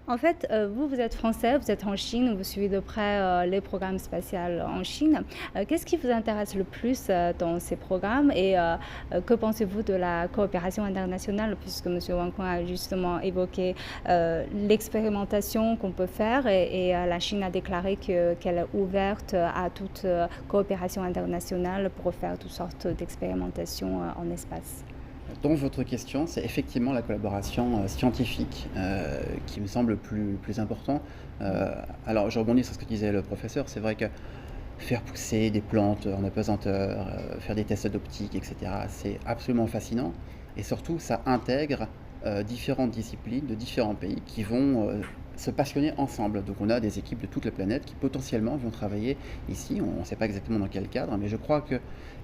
En fait, vous, vous êtes français, vous êtes en Chine, vous suivez de près, les programmes spatiaux en Chine. Qu'est-ce qui vous intéresse le plus, dans ces programmes et que pensez-vous de la coopération internationale? Puisque monsieur Wang Kun a justement évoqué, l'expérimentation qu'on peut faire et la Chine a déclaré qu'elle est ouverte à toute, coopération internationale pour faire toutes sortes d'expérimentations, en espace. Dans votre question, c'est effectivement la collaboration, scientifique, qui me semble plus important. Heu, alors je rebondis sur ce que disait le professeur. C'est vrai que faire pousser des plantes en apesanteur, faire des tests d'optique et cetera, c'est absolument fascinant et surtout ça intègre, différentes disciplines de différents pays qui vont, se passionner ensemble. Donc on a des équipes de toute la planète qui potentiellement vont travailler ici. On ne sait pas exactement dans quel cadre, mais je crois qu'il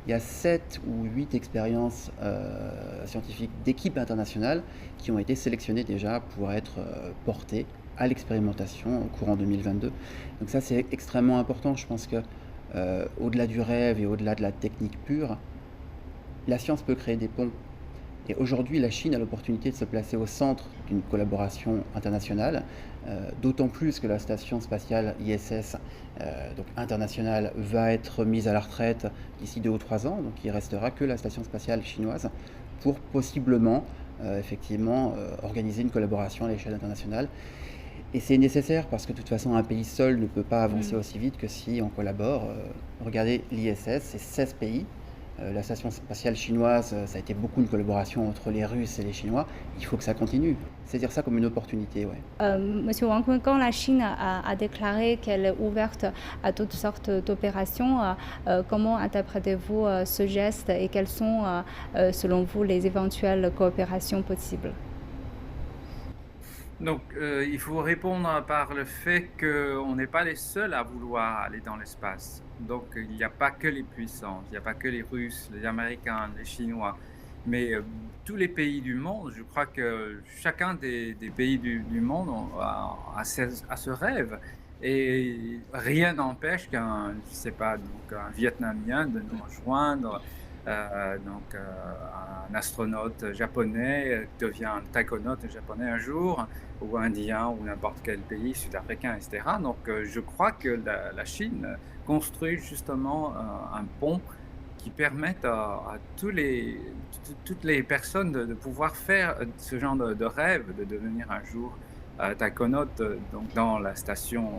y a 7 ou 8 expériences, scientifiques d'équipes internationales qui ont été sélectionnées déjà pour être, portées à l'expérimentation au courant 2022. Donc ça, c'est extrêmement important. Je pense que, au-delà du rêve et au-delà de la technique pure, la science peut créer des ponts et aujourd'hui, la Chine a l'opportunité de se placer au centre d'une collaboration internationale, d'autant plus que la station spatiale ISS, donc internationale, va être mise à la retraite d'ici 2 ou 3 ans. Donc il restera que la station spatiale chinoise pour possiblement, effectivement, organiser une collaboration à l'échelle internationale et c'est nécessaire parce que de toute façon un pays seul ne peut pas avancer Mmh. aussi vite que si on collabore. Regardez l'ISS, c'est 16 pays. La station spatiale chinoise, ça a été beaucoup une collaboration entre les Russes et les Chinois. Il faut que ça continue. Saisir ça comme une opportunité, ouais. Monsieur Wang Kun, quand la Chine a déclaré qu'elle est ouverte à toutes sortes d'opérations, comment interprétez-vous, ce geste et quelles sont, selon vous, les éventuelles coopérations possibles? Donc, il faut répondre par le fait qu'on n'est pas les seuls à vouloir aller dans l'espace. Donc, il n'y a pas que les puissances, il n'y a pas que les Russes, les Américains, les Chinois, mais tous les pays du monde. Je crois que chacun des pays du monde a ce rêve. Et rien n'empêche je sais pas, donc un Vietnamien de nous rejoindre, un astronaute japonais devient un taïkonaute japonais un jour, ou indien, ou n'importe quel pays, sud-africain, etc. Donc, je crois que la Chine construit justement un pont qui permette à toutes les personnes de pouvoir faire ce genre de rêve, de devenir un jour taïkonaute donc dans la station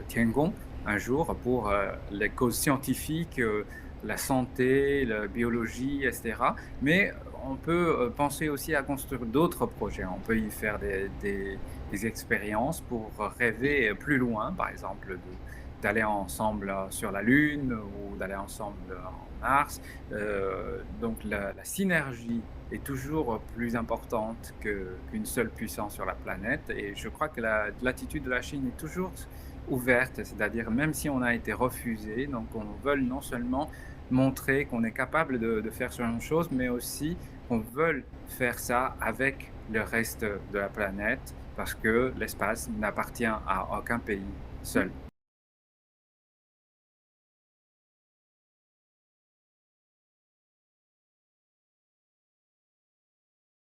Tiangong, un jour, pour les causes scientifiques, la santé, la biologie, etc. Mais on peut penser aussi à construire d'autres projets. On peut y faire des expériences pour rêver plus loin, par exemple d'aller ensemble sur la Lune ou d'aller ensemble en Mars. Donc la synergie est toujours plus importante qu'une seule puissance sur la planète. Et je crois que l'attitude de la Chine est toujours ouverte, c'est-à-dire même si on a été refusé, donc on veut non seulement montrer qu'on est capable de faire ce genre de choses, mais aussi qu'on veut faire ça avec le reste de la planète, parce que l'espace n'appartient à aucun pays seul.